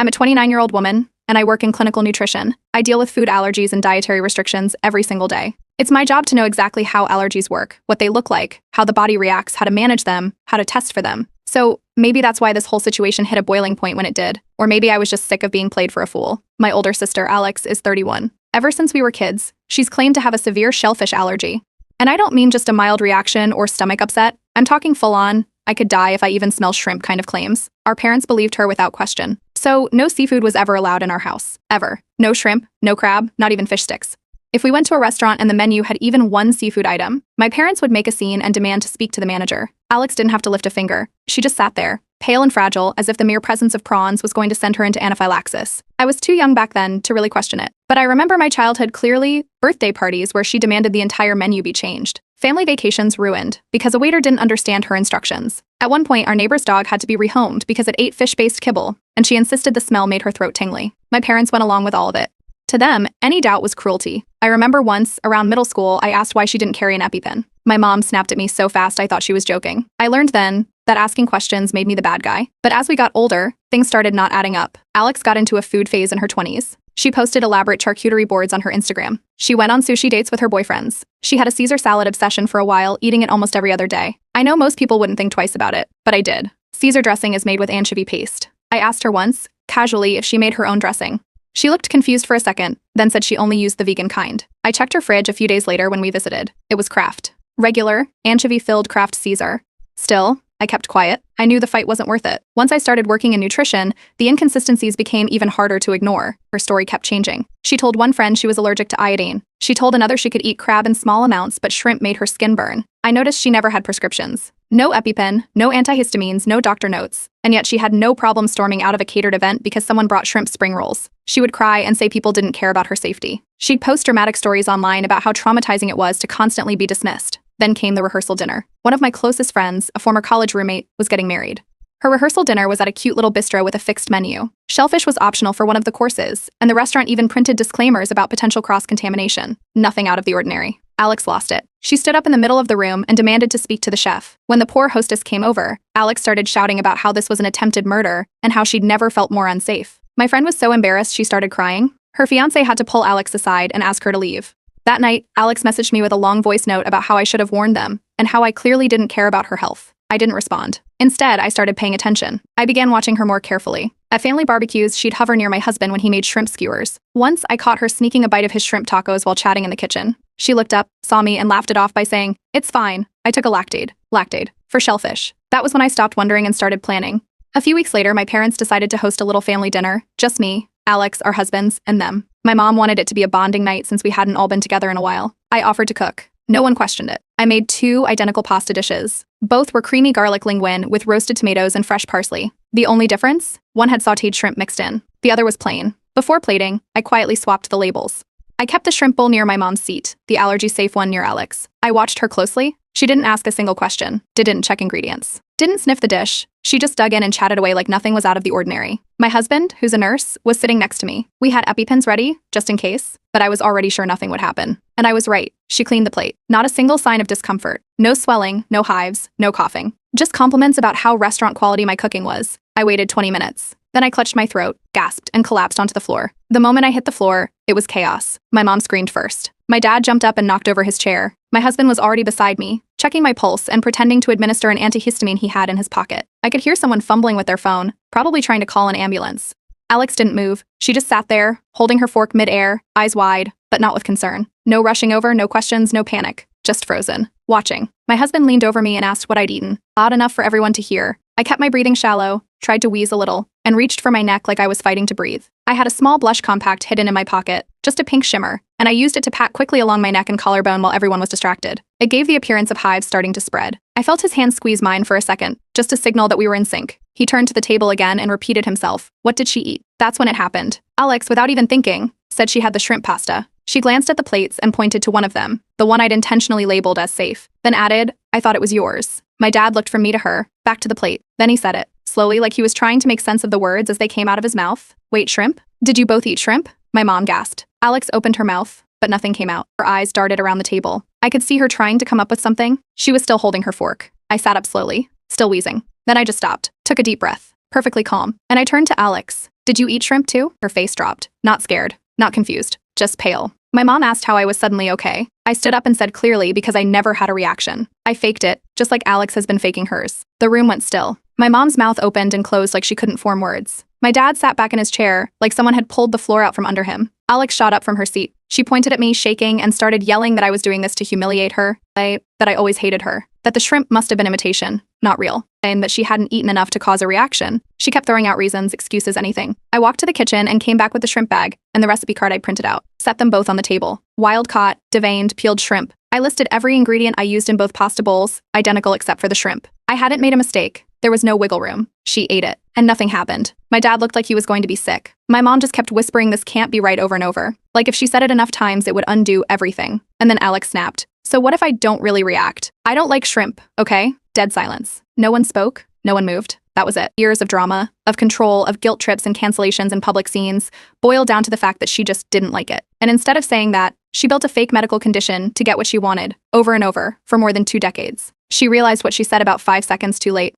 I'm a 29-year-old woman, and I work in clinical nutrition. I deal with food allergies and dietary restrictions every single day. It's my job to know exactly how allergies work, what they look like, how the body reacts, how to manage them, how to test for them. So maybe that's why this whole situation hit a boiling point when it did. Or maybe I was just sick of being played for a fool. My older sister, Alex, is 31. Ever since we were kids, she's claimed to have a severe shellfish allergy. And I don't mean just a mild reaction or stomach upset. I'm talking full-on, I could die if I even smell shrimp kind of claims. Our parents believed her without question. So no seafood was ever allowed in our house. Ever. No shrimp, no crab, not even fish sticks. If we went to a restaurant and the menu had even one seafood item, my parents would make a scene and demand to speak to the manager. Alex didn't have to lift a finger. She just sat there, pale and fragile, as if the mere presence of prawns was going to send her into anaphylaxis. I was too young back then to really question it. But I remember my childhood clearly, birthday parties where she demanded the entire menu be changed. Family vacations ruined because a waiter didn't understand her instructions. At one point, our neighbor's dog had to be rehomed because it ate fish-based kibble, and she insisted the smell made her throat tingly. My parents went along with all of it. To them, any doubt was cruelty. I remember once, around middle school, I asked why she didn't carry an EpiPen. My mom snapped at me so fast I thought she was joking. I learned then that asking questions made me the bad guy. But as we got older, things started not adding up. Alex got into a food phase in her 20s. She posted elaborate charcuterie boards on her Instagram. She went on sushi dates with her boyfriends. She had a Caesar salad obsession for a while, eating it almost every other day. I know most people wouldn't think twice about it, but I did. Caesar dressing is made with anchovy paste. I asked her once, casually, if she made her own dressing. She looked confused for a second, then said she only used the vegan kind. I checked her fridge a few days later when we visited. It was Kraft. Regular, anchovy-filled Kraft Caesar. Still, I kept quiet. I knew the fight wasn't worth it. Once I started working in nutrition, the inconsistencies became even harder to ignore. Her story kept changing. She told one friend she was allergic to iodine. She told another she could eat crab in small amounts, but shrimp made her skin burn. I noticed she never had prescriptions. No EpiPen, no antihistamines, no doctor notes. And yet she had no problem storming out of a catered event because someone brought shrimp spring rolls. She would cry and say people didn't care about her safety. She'd post dramatic stories online about how traumatizing it was to constantly be dismissed. Then came the rehearsal dinner. One of my closest friends, a former college roommate, was getting married. Her rehearsal dinner was at a cute little bistro with a fixed menu. Shellfish was optional for one of the courses, and the restaurant even printed disclaimers about potential cross-contamination. Nothing out of the ordinary. Alex lost it. She stood up in the middle of the room and demanded to speak to the chef. When the poor hostess came over, Alex started shouting about how this was an attempted murder and how she'd never felt more unsafe. My friend was so embarrassed she started crying. Her fiancé had to pull Alex aside and ask her to leave. That night, Alex messaged me with a long voice note about how I should have warned them and how I clearly didn't care about her health. I didn't respond. Instead, I started paying attention. I began watching her more carefully. At family barbecues, she'd hover near my husband when he made shrimp skewers. Once, I caught her sneaking a bite of his shrimp tacos while chatting in the kitchen. She looked up, saw me, and laughed it off by saying, "It's fine. I took a lactate, for shellfish." That was when I stopped wondering and started planning. A few weeks later, my parents decided to host a little family dinner. Just me, Alex, our husbands, and them. My mom wanted it to be a bonding night since we hadn't all been together in a while. I offered to cook. No one questioned it. I made 2 identical pasta dishes. Both were creamy garlic linguine with roasted tomatoes and fresh parsley. The only difference? One had sautéed shrimp mixed in. The other was plain. Before plating, I quietly swapped the labels. I kept the shrimp bowl near my mom's seat, the allergy-safe one near Alex. I watched her closely. She didn't ask a single question, didn't check ingredients, didn't sniff the dish. She just dug in and chatted away like nothing was out of the ordinary. My husband, who's a nurse, was sitting next to me. We had EpiPens ready, just in case, but I was already sure nothing would happen. And I was right. She cleaned the plate. Not a single sign of discomfort. No swelling, no hives, no coughing. Just compliments about how restaurant quality my cooking was. I waited 20 minutes. Then I clutched my throat, gasped, and collapsed onto the floor. The moment I hit the floor, it was chaos. My mom screamed first. My dad jumped up and knocked over his chair. My husband was already beside me, checking my pulse and pretending to administer an antihistamine he had in his pocket. I could hear someone fumbling with their phone, probably trying to call an ambulance. Alex didn't move. She just sat there, holding her fork mid-air, eyes wide, but not with concern. No rushing over, no questions, no panic. Just frozen. Watching. My husband leaned over me and asked what I'd eaten. Odd enough for everyone to hear. I kept my breathing shallow, tried to wheeze a little, and reached for my neck like I was fighting to breathe. I had a small blush compact hidden in my pocket, just a pink shimmer, and I used it to pat quickly along my neck and collarbone while everyone was distracted. It gave the appearance of hives starting to spread. I felt his hand squeeze mine for a second, just a signal that we were in sync. He turned to the table again and repeated himself. What did she eat? That's when it happened. Alex, without even thinking, said she had the shrimp pasta. She glanced at the plates and pointed to one of them, the one I'd intentionally labeled as safe, then added, "I thought it was yours." My dad looked from me to her, back to the plate. Then he said it, slowly, like he was trying to make sense of the words as they came out of his mouth. "Wait, shrimp? Did you both eat shrimp?" My mom gasped. Alex opened her mouth, but nothing came out. Her eyes darted around the table. I could see her trying to come up with something. She was still holding her fork. I sat up slowly, still wheezing. Then I just stopped, took a deep breath, perfectly calm, and I turned to Alex. "Did you eat shrimp too?" Her face dropped. Not scared, not confused, just pale. My mom asked how I was suddenly okay. I stood up and said clearly because I never had a reaction. I faked it, just like Alex has been faking hers. The room went still. My mom's mouth opened and closed like she couldn't form words. My dad sat back in his chair, like someone had pulled the floor out from under him. Alex shot up from her seat. She pointed at me, shaking, and started yelling that I was doing this to humiliate her, that I always hated her, that the shrimp must have been imitation, not real, and that she hadn't eaten enough to cause a reaction. She kept throwing out reasons, excuses, anything. I walked to the kitchen and came back with the shrimp bag and the recipe card I'd printed out. Set them both on the table. Wild caught, deveined, peeled shrimp. I listed every ingredient I used in both pasta bowls, identical except for the shrimp. I hadn't made a mistake. There was no wiggle room. She ate it, and nothing happened. My dad looked like he was going to be sick. My mom just kept whispering this can't be right over and over. Like if she said it enough times, it would undo everything. And then Alex snapped. So what if I don't really react? I don't like shrimp, okay? Dead silence. No one spoke. No one moved. That was it. Years of drama, of control, of guilt trips and cancellations and public scenes boiled down to the fact that she just didn't like it. And instead of saying that, she built a fake medical condition to get what she wanted, over and over, for more than 2 decades. She realized what she said about 5 seconds too late.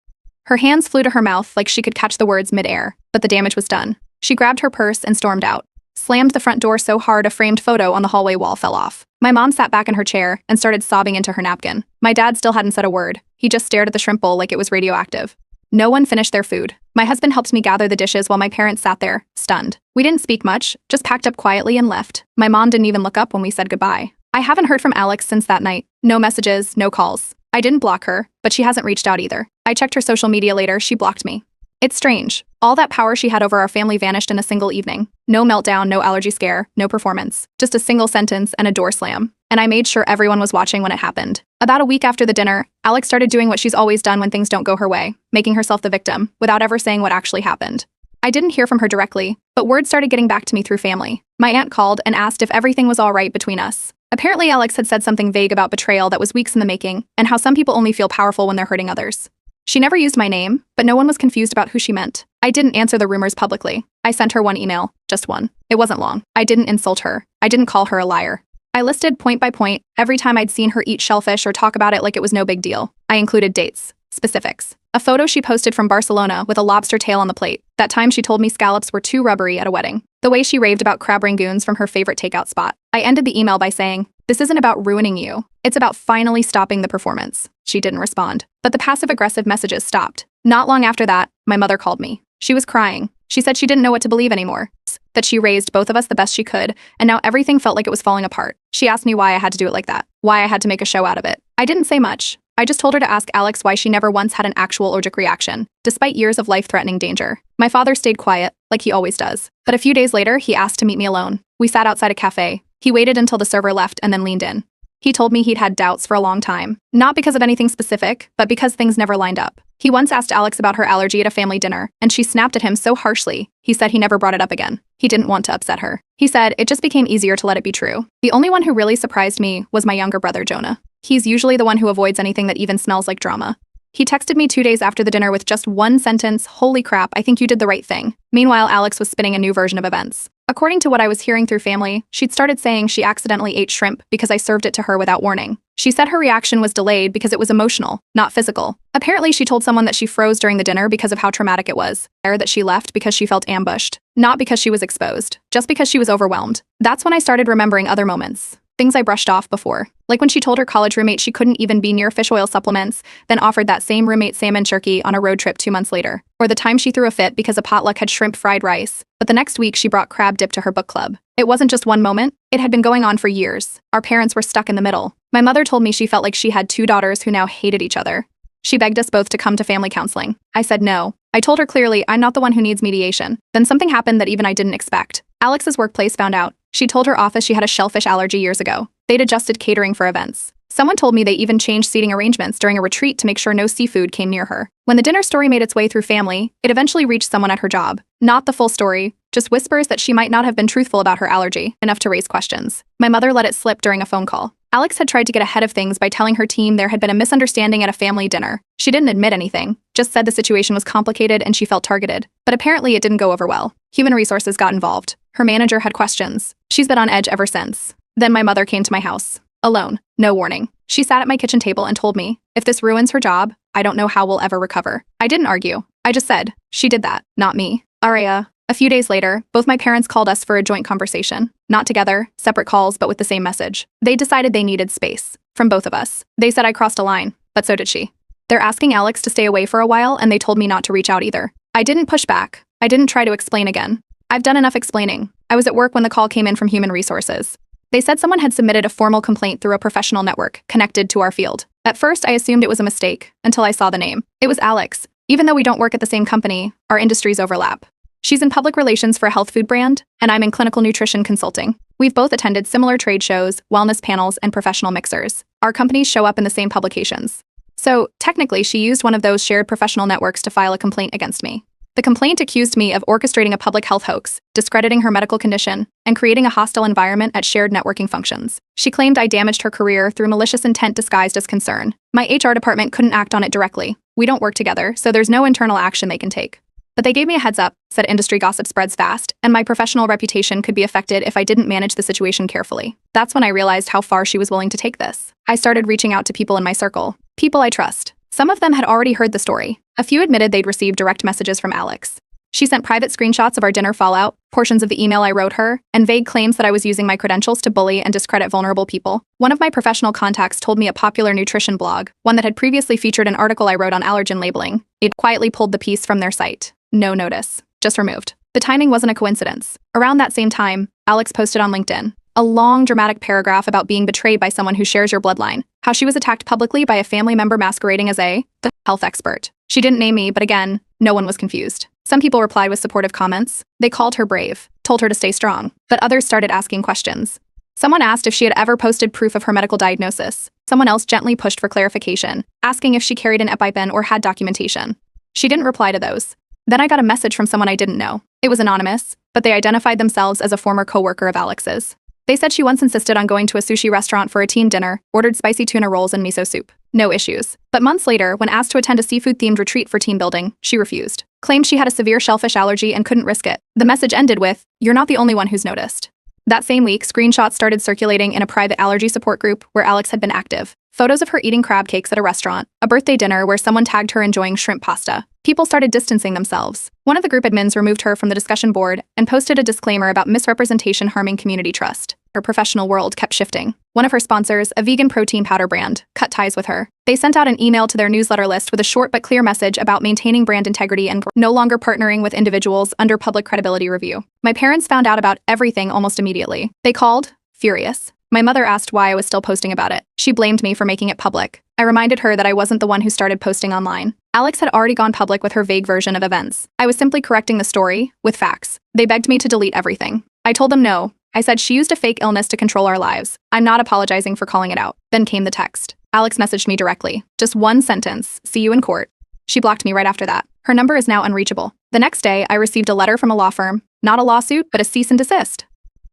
Her hands flew to her mouth like she could catch the words mid-air, but the damage was done. She grabbed her purse and stormed out. Slammed the front door so hard a framed photo on the hallway wall fell off. My mom sat back in her chair and started sobbing into her napkin. My dad still hadn't said a word. He just stared at the shrimp bowl like it was radioactive. No one finished their food. My husband helped me gather the dishes while my parents sat there, stunned. We didn't speak much, just packed up quietly and left. My mom didn't even look up when we said goodbye. I haven't heard from Alex since that night. No messages, no calls. I didn't block her, but she hasn't reached out either. I checked her social media later, she blocked me. It's strange. All that power she had over our family vanished in a single evening. No meltdown, no allergy scare, no performance. Just a single sentence and a door slam. And I made sure everyone was watching when it happened. About a week after the dinner, Alex started doing what she's always done when things don't go her way, making herself the victim, without ever saying what actually happened. I didn't hear from her directly, but word started getting back to me through family. My aunt called and asked if everything was all right between us. Apparently, Alex had said something vague about betrayal that was weeks in the making, and how some people only feel powerful when they're hurting others. She never used my name, but no one was confused about who she meant. I didn't answer the rumors publicly. I sent her one email, just one. It wasn't long. I didn't insult her. I didn't call her a liar. I listed point by point every time I'd seen her eat shellfish or talk about it like it was no big deal. I included dates, specifics. A photo she posted from Barcelona with a lobster tail on the plate. That time she told me scallops were too rubbery at a wedding. The way she raved about crab rangoons from her favorite takeout spot. I ended the email by saying, "This isn't about ruining you. It's about finally stopping the performance." She didn't respond, but the passive-aggressive messages stopped. Not long after that, my mother called me. She was crying. She said she didn't know what to believe anymore, that she raised both of us the best she could, and now everything felt like it was falling apart. She asked me why I had to do it like that, why I had to make a show out of it. I didn't say much. I just told her to ask Alex why she never once had an actual allergic reaction, despite years of life-threatening danger. My father stayed quiet, like he always does. But a few days later, he asked to meet me alone. We sat outside a cafe. He waited until the server left and then leaned in. He told me he'd had doubts for a long time, not because of anything specific, but because things never lined up. He once asked Alex about her allergy at a family dinner, and she snapped at him so harshly, he said he never brought it up again. He didn't want to upset her. He said it just became easier to let it be true. The only one who really surprised me was my younger brother, Jonah. He's usually the one who avoids anything that even smells like drama. He texted me 2 days after the dinner with just one sentence, "Holy crap, I think you did the right thing." Meanwhile, Alex was spinning a new version of events. According to what I was hearing through family, she'd started saying she accidentally ate shrimp because I served it to her without warning. She said her reaction was delayed because it was emotional, not physical. Apparently, she told someone that she froze during the dinner because of how traumatic it was, or that she left because she felt ambushed, not because she was exposed, just because she was overwhelmed. That's when I started remembering other moments. Things I brushed off before. Like when she told her college roommate she couldn't even be near fish oil supplements, then offered that same roommate salmon jerky on a road trip 2 months later. Or the time she threw a fit because a potluck had shrimp fried rice, but the next week she brought crab dip to her book club. It wasn't just one moment, it had been going on for years. Our parents were stuck in the middle. My mother told me she felt like she had 2 daughters who now hated each other. She begged us both to come to family counseling. I said no. I told her clearly I'm not the one who needs mediation. Then something happened that even I didn't expect. Alex's workplace found out. She told her office she had a shellfish allergy years ago. They'd adjusted catering for events. Someone told me they even changed seating arrangements during a retreat to make sure no seafood came near her. When the dinner story made its way through family, it eventually reached someone at her job. Not the full story, just whispers that she might not have been truthful about her allergy, enough to raise questions. My mother let it slip during a phone call. Alex had tried to get ahead of things by telling her team there had been a misunderstanding at a family dinner. She didn't admit anything, just said the situation was complicated and she felt targeted. But apparently it didn't go over well. Human resources got involved. Her manager had questions. She's been on edge ever since. Then my mother came to my house. Alone. No warning. She sat at my kitchen table and told me, if this ruins her job, I don't know how we'll ever recover. I didn't argue. I just said, she did that, not me. Aria, A few days later, both my parents called us for a joint conversation. Not together, separate calls, but with the same message. They decided they needed space. From both of us. They said I crossed a line, but so did she. They're asking Alex to stay away for a while, and they told me not to reach out either. I didn't push back. I didn't try to explain again. I've done enough explaining. I was at work when the call came in from Human Resources. They said someone had submitted a formal complaint through a professional network connected to our field. At first, I assumed it was a mistake, until I saw the name. It was Alex. Even though we don't work at the same company, our industries overlap. She's in public relations for a health food brand, and I'm in clinical nutrition consulting. We've both attended similar trade shows, wellness panels, and professional mixers. Our companies show up in the same publications. So, technically, she used one of those shared professional networks to file a complaint against me. The complaint accused me of orchestrating a public health hoax, discrediting her medical condition, and creating a hostile environment at shared networking functions. She claimed I damaged her career through malicious intent disguised as concern. My HR department couldn't act on it directly. We don't work together, so there's no internal action they can take. But they gave me a heads up, said industry gossip spreads fast, and my professional reputation could be affected if I didn't manage the situation carefully. That's when I realized how far she was willing to take this. I started reaching out to people in my circle, people I trust. Some of them had already heard the story. A few admitted they'd received direct messages from Alex. She sent private screenshots of our dinner fallout, portions of the email I wrote her, and vague claims that I was using my credentials to bully and discredit vulnerable people. One of my professional contacts told me a popular nutrition blog, one that had previously featured an article I wrote on allergen labeling. It quietly pulled the piece from their site. No notice. Just removed. The timing wasn't a coincidence. Around that same time, Alex posted on LinkedIn a long, dramatic paragraph about being betrayed by someone who shares your bloodline, how she was attacked publicly by a family member masquerading as the health expert. She didn't name me, but again, no one was confused. Some people replied with supportive comments. They called her brave, told her to stay strong, but others started asking questions. Someone asked if she had ever posted proof of her medical diagnosis. Someone else gently pushed for clarification, asking if she carried an EpiPen or had documentation. She didn't reply to those. Then I got a message from someone I didn't know. It was anonymous, but they identified themselves as a former coworker of Alex's. They said she once insisted on going to a sushi restaurant for a team dinner, ordered spicy tuna rolls and miso soup. No issues. But months later, when asked to attend a seafood-themed retreat for team building, she refused. Claimed she had a severe shellfish allergy and couldn't risk it. The message ended with, "You're not the only one who's noticed." That same week, screenshots started circulating in a private allergy support group where Alex had been active. Photos of her eating crab cakes at a restaurant, a birthday dinner where someone tagged her enjoying shrimp pasta. People started distancing themselves. One of the group admins removed her from the discussion board and posted a disclaimer about misrepresentation harming community trust. Her professional world kept shifting. One of her sponsors, a vegan protein powder brand, cut ties with her. They sent out an email to their newsletter list with a short but clear message about maintaining brand integrity and no longer partnering with individuals under public credibility review. My parents found out about everything almost immediately. They called, furious. My mother asked why I was still posting about it. She blamed me for making it public. I reminded her that I wasn't the one who started posting online. Alex had already gone public with her vague version of events. I was simply correcting the story, with facts. They begged me to delete everything. I told them no. I said she used a fake illness to control our lives. I'm not apologizing for calling it out. Then came the text. Alex messaged me directly. Just one sentence. See you in court. She blocked me right after that. Her number is now unreachable. The next day, I received a letter from a law firm. Not a lawsuit, but a cease and desist.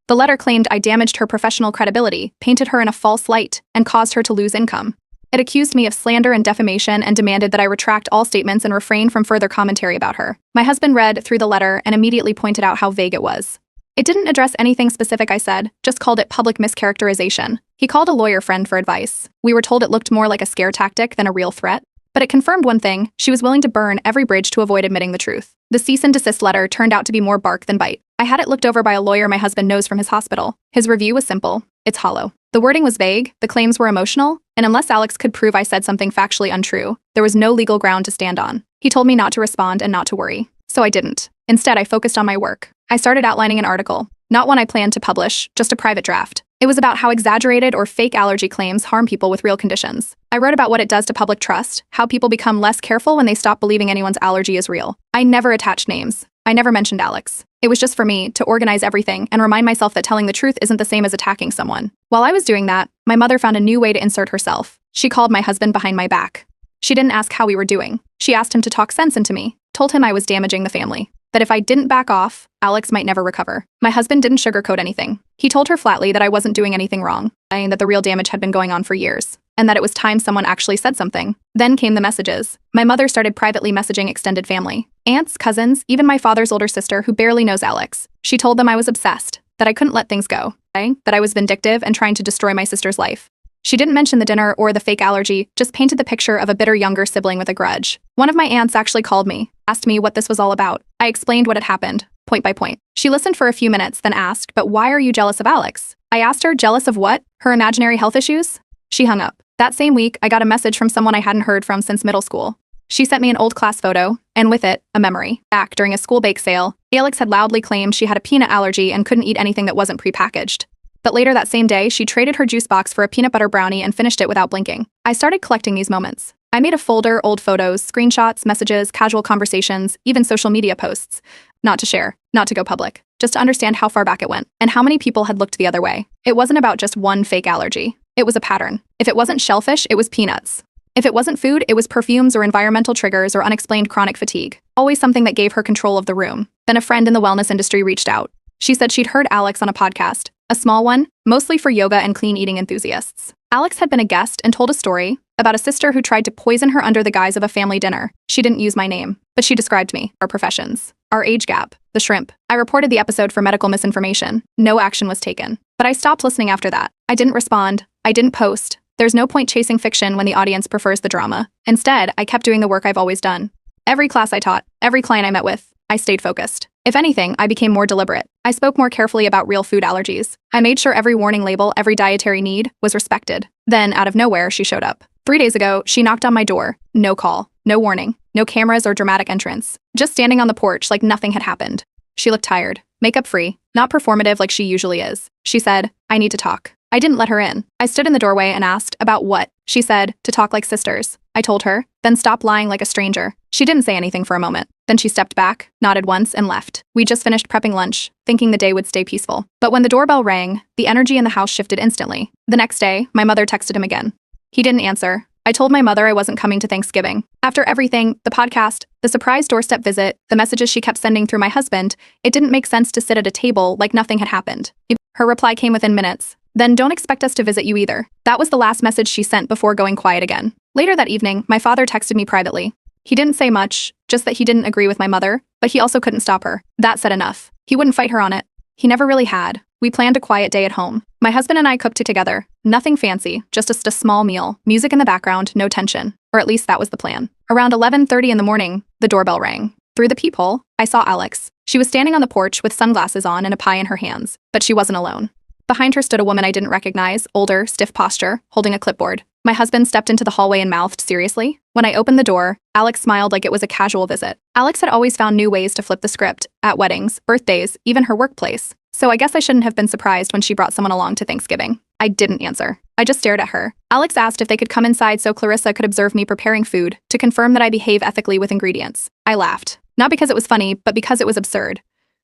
The letter claimed I damaged her professional credibility, painted her in a false light, and caused her to lose income. It accused me of slander and defamation and demanded that I retract all statements and refrain from further commentary about her. My husband read through the letter and immediately pointed out how vague it was. It didn't address anything specific I said, just called it public mischaracterization. He called a lawyer friend for advice. We were told it looked more like a scare tactic than a real threat. But it confirmed one thing, she was willing to burn every bridge to avoid admitting the truth. The cease and desist letter turned out to be more bark than bite. I had it looked over by a lawyer my husband knows from his hospital. His review was simple. It's hollow. The wording was vague, the claims were emotional, and unless Alex could prove I said something factually untrue, there was no legal ground to stand on. He told me not to respond and not to worry. So I didn't. Instead, I focused on my work. I started outlining an article. Not one I planned to publish, just a private draft. It was about how exaggerated or fake allergy claims harm people with real conditions. I wrote about what it does to public trust, how people become less careful when they stop believing anyone's allergy is real. I never attached names. I never mentioned Alex. It was just for me to organize everything and remind myself that telling the truth isn't the same as attacking someone. While I was doing that, my mother found a new way to insert herself. She called my husband behind my back. She didn't ask how we were doing. She asked him to talk sense into me, told him I was damaging the family, that if I didn't back off, Alex might never recover. My husband didn't sugarcoat anything. He told her flatly that I wasn't doing anything wrong, saying that the real damage had been going on for years, and that it was time someone actually said something. Then came the messages. My mother started privately messaging extended family. Aunts, cousins, even my father's older sister who barely knows Alex. She told them I was obsessed, that I couldn't let things go, that I was vindictive and trying to destroy my sister's life. She didn't mention the dinner or the fake allergy, just painted the picture of a bitter younger sibling with a grudge. One of my aunts actually called me, asked me what this was all about. I explained what had happened, point by point. She listened for a few minutes, then asked, "But why are you jealous of Alex?" I asked her, jealous of what? Her imaginary health issues? She hung up. That same week, I got a message from someone I hadn't heard from since middle school. She sent me an old class photo, and with it, a memory. Back during a school bake sale, Alex had loudly claimed she had a peanut allergy and couldn't eat anything that wasn't prepackaged. But later that same day, she traded her juice box for a peanut butter brownie and finished it without blinking. I started collecting these moments. I made a folder, old photos, screenshots, messages, casual conversations, even social media posts. Not to share, not to go public, just to understand how far back it went, and how many people had looked the other way. It wasn't about just one fake allergy. It was a pattern. If it wasn't shellfish, it was peanuts. If it wasn't food, it was perfumes or environmental triggers or unexplained chronic fatigue. Always something that gave her control of the room. Then a friend in the wellness industry reached out. She said she'd heard Alex on a podcast, a small one, mostly for yoga and clean eating enthusiasts. Alex had been a guest and told a story about a sister who tried to poison her under the guise of a family dinner. She didn't use my name, but she described me, our professions, our age gap, the shrimp. I reported the episode for medical misinformation. No action was taken. But I stopped listening after that. I didn't respond. I didn't post. There's no point chasing fiction when the audience prefers the drama. Instead, I kept doing the work I've always done. Every class I taught, every client I met with, I stayed focused. If anything, I became more deliberate. I spoke more carefully about real food allergies. I made sure every warning label, every dietary need, was respected. Then, out of nowhere, she showed up. 3 days ago, she knocked on my door. No call, no warning, no cameras or dramatic entrance. Just standing on the porch like nothing had happened. She looked tired, makeup-free, not performative like she usually is. She said, "I need to talk." I didn't let her in. I stood in the doorway and asked, "About what?" She said, "To talk like sisters." I told her, "Then stop lying like a stranger." She didn't say anything for a moment. Then she stepped back, nodded once, and left. We just finished prepping lunch, thinking the day would stay peaceful. But when the doorbell rang, the energy in the house shifted instantly. The next day, my mother texted him again. He didn't answer. I told my mother I wasn't coming to Thanksgiving. After everything, the podcast, the surprise doorstep visit, the messages she kept sending through my husband, it didn't make sense to sit at a table like nothing had happened. Her reply came within minutes. "Then don't expect us to visit you either." That was the last message she sent before going quiet again. Later that evening, my father texted me privately. He didn't say much, just that he didn't agree with my mother, but he also couldn't stop her. That said enough. He wouldn't fight her on it. He never really had. We planned a quiet day at home. My husband and I cooked together. Nothing fancy, just a small meal, music in the background, no tension. Or at least that was the plan. Around 11:30 in the morning, the doorbell rang. Through the peephole, I saw Alex. She was standing on the porch with sunglasses on and a pie in her hands, but she wasn't alone. Behind her stood a woman I didn't recognize, older, stiff posture, holding a clipboard. My husband stepped into the hallway and mouthed, "Seriously?" When I opened the door, Alex smiled like it was a casual visit. Alex had always found new ways to flip the script, at weddings, birthdays, even her workplace. So I guess I shouldn't have been surprised when she brought someone along to Thanksgiving. I didn't answer. I just stared at her. Alex asked if they could come inside so Clarissa could observe me preparing food, to confirm that I behave ethically with ingredients. I laughed. Not because it was funny, but because it was absurd.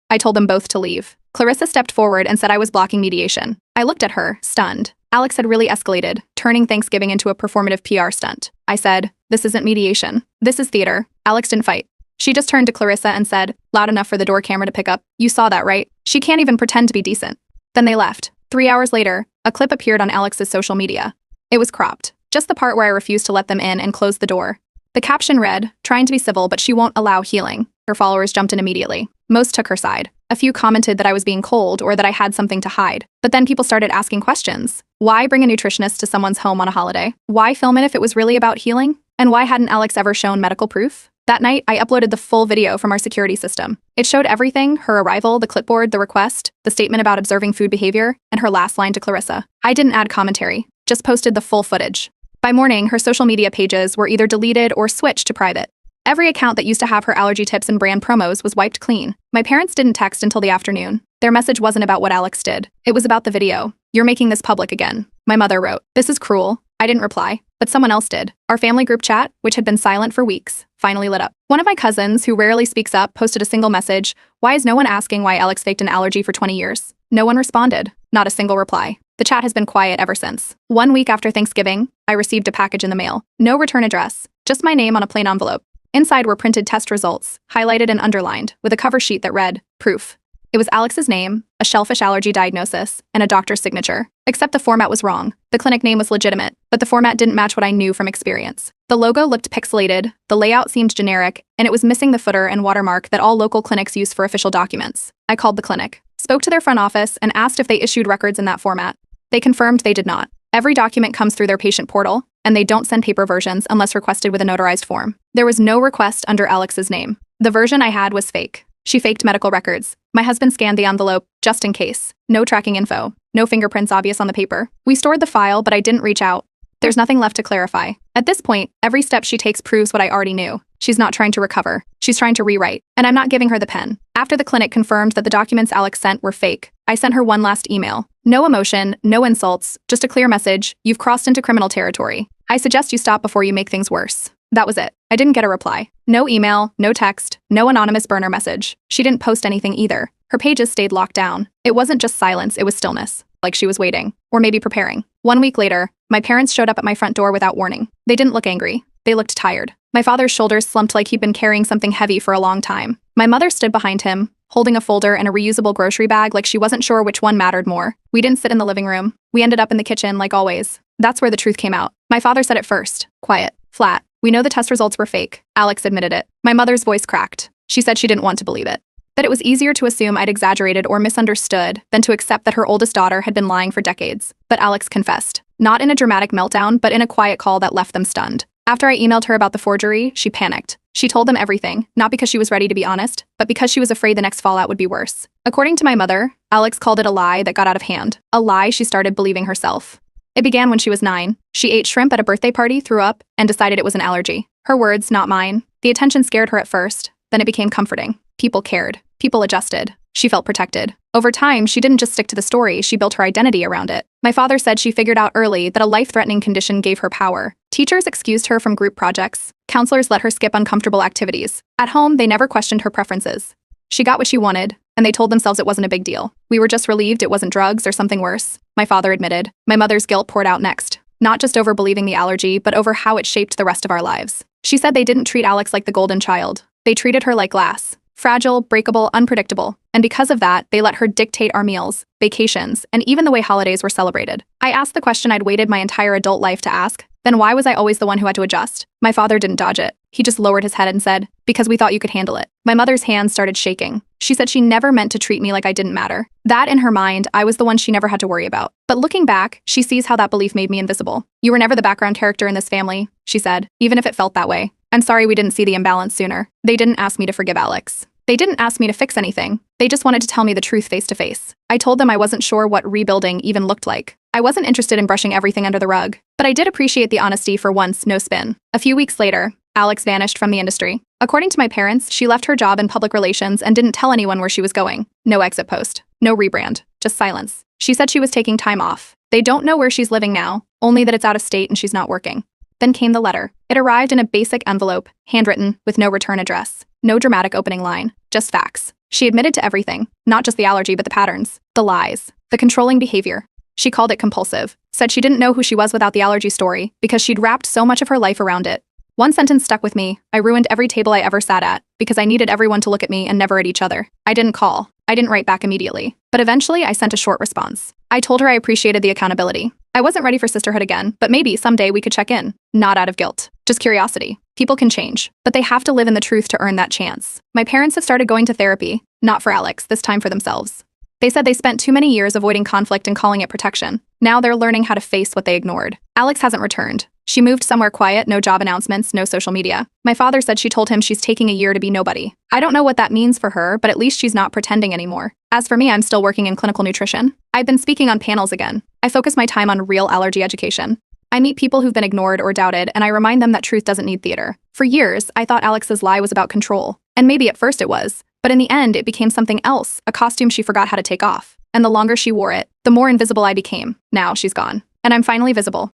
I told them both to leave. Clarissa stepped forward and said I was blocking mediation. I looked at her, stunned. Alex had really escalated, turning Thanksgiving into a performative PR stunt. I said, "This isn't mediation. This is theater." Alex didn't fight. She just turned to Clarissa and said, loud enough for the door camera to pick up, "You saw that, right? She can't even pretend to be decent." Then they left. 3 hours later, a clip appeared on Alex's social media. It was cropped, just the part where I refused to let them in and closed the door. The caption read, "Trying to be civil, but she won't allow healing." Her followers jumped in immediately. Most took her side. A few commented that I was being cold or that I had something to hide. But then people started asking questions. Why bring a nutritionist to someone's home on a holiday? Why film it if it was really about healing? And why hadn't Alex ever shown medical proof? That night, I uploaded the full video from our security system. It showed everything: her arrival, the clipboard, the request, the statement about observing food behavior, and her last line to Clarissa. I didn't add commentary, just posted the full footage. By morning, her social media pages were either deleted or switched to private. Every account that used to have her allergy tips and brand promos was wiped clean. My parents didn't text until the afternoon. Their message wasn't about what Alex did. It was about the video. "You're making this public again." My mother wrote, "This is cruel." I didn't reply, but someone else did. Our family group chat, which had been silent for weeks, finally lit up. One of my cousins, who rarely speaks up, posted a single message: "Why is no one asking why Alex faked an allergy for 20 years? No one responded. Not a single reply. The chat has been quiet ever since. 1 week after Thanksgiving, I received a package in the mail. No return address, just my name on a plain envelope. Inside were printed test results, highlighted and underlined, with a cover sheet that read, "Proof." It was Alex's name, a shellfish allergy diagnosis, and a doctor's signature. Except the format was wrong. The clinic name was legitimate, but the format didn't match what I knew from experience. The logo looked pixelated, the layout seemed generic, and it was missing the footer and watermark that all local clinics use for official documents. I called the clinic, spoke to their front office, and asked if they issued records in that format. They confirmed they did not. Every document comes through their patient portal, and they don't send paper versions unless requested with a notarized form. There was no request under Alex's name. The version I had was fake. She faked medical records. My husband scanned the envelope, just in case. No tracking info. No fingerprints obvious on the paper. We stored the file, but I didn't reach out. There's nothing left to clarify. At this point, every step she takes proves what I already knew. She's not trying to recover. She's trying to rewrite. And I'm not giving her the pen. After the clinic confirmed that the documents Alex sent were fake, I sent her one last email. No emotion, no insults, just a clear message. You've crossed into criminal territory. I suggest you stop before you make things worse. That was it. I didn't get a reply. No email, no text, no anonymous burner message. She didn't post anything either. Her pages stayed locked down. It wasn't just silence, it was stillness. Like she was waiting. Or maybe preparing. 1 week later, my parents showed up at my front door without warning. They didn't look angry. They looked tired. My father's shoulders slumped like he'd been carrying something heavy for a long time. My mother stood behind him, holding a folder and a reusable grocery bag like she wasn't sure which one mattered more. We didn't sit in the living room. We ended up in the kitchen, like always. That's where the truth came out. My father said it first. Quiet. Flat. We know the test results were fake. Alex admitted it. My mother's voice cracked. She said she didn't want to believe it. That it was easier to assume I'd exaggerated or misunderstood than to accept that her oldest daughter had been lying for decades. But Alex confessed. Not in a dramatic meltdown, but in a quiet call that left them stunned. After I emailed her about the forgery, she panicked. She told them everything, not because she was ready to be honest, but because she was afraid the next fallout would be worse. According to my mother, Alex called it a lie that got out of hand. A lie she started believing herself. It began when she was 9. She ate shrimp at a birthday party, threw up, and decided it was an allergy. Her words, not mine. The attention scared her at first, then it became comforting. People cared. People adjusted. She felt protected. Over time, she didn't just stick to the story, she built her identity around it. My father said she figured out early that a life-threatening condition gave her power. Teachers excused her from group projects. Counselors let her skip uncomfortable activities. At home, they never questioned her preferences. She got what she wanted, and they told themselves it wasn't a big deal. We were just relieved it wasn't drugs or something worse, my father admitted. My mother's guilt poured out next. Not just over believing the allergy, but over how it shaped the rest of our lives. She said they didn't treat Alex like the golden child. They treated her like glass. Fragile, breakable, unpredictable. And because of that, they let her dictate our meals, vacations, and even the way holidays were celebrated. I asked the question I'd waited my entire adult life to ask. Then why was I always the one who had to adjust? My father didn't dodge it. He just lowered his head and said, because we thought you could handle it. My mother's hands started shaking. She said she never meant to treat me like I didn't matter. That in her mind, I was the one she never had to worry about. But looking back, she sees how that belief made me invisible. You were never the background character in this family, she said, even if it felt that way. I'm sorry we didn't see the imbalance sooner. They didn't ask me to forgive Alex. They didn't ask me to fix anything. They just wanted to tell me the truth face to face. I told them I wasn't sure what rebuilding even looked like. I wasn't interested in brushing everything under the rug. But I did appreciate the honesty for once, no spin. A few weeks later, Alex vanished from the industry. According to my parents, she left her job in public relations and didn't tell anyone where she was going. No exit post. No rebrand. Just silence. She said she was taking time off. They don't know where she's living now, only that it's out of state and she's not working. Then came the letter. It arrived in a basic envelope, handwritten, with no return address. No dramatic opening line. Just facts. She admitted to everything. Not just the allergy, but the patterns. The lies. The controlling behavior. She called it compulsive. Said she didn't know who she was without the allergy story because she'd wrapped so much of her life around it. One sentence stuck with me. I ruined every table I ever sat at because I needed everyone to look at me and never at each other. I didn't call. I didn't write back immediately. But eventually, I sent a short response. I told her I appreciated the accountability. I wasn't ready for sisterhood again, but maybe someday we could check in. Not out of guilt. Just curiosity. People can change, but they have to live in the truth to earn that chance. My parents have started going to therapy. Not for Alex, this time for themselves. They said they spent too many years avoiding conflict and calling it protection. Now they're learning how to face what they ignored. Alex hasn't returned. She moved somewhere quiet, no job announcements, no social media. My father said she told him she's taking a year to be nobody. I don't know what that means for her, but at least she's not pretending anymore. As for me, I'm still working in clinical nutrition. I've been speaking on panels again. I focus my time on real allergy education. I meet people who've been ignored or doubted, and I remind them that truth doesn't need theater. For years, I thought Alex's lie was about control. And maybe at first it was. But in the end, it became something else, a costume she forgot how to take off. And the longer she wore it, the more invisible I became. Now she's gone. And I'm finally visible.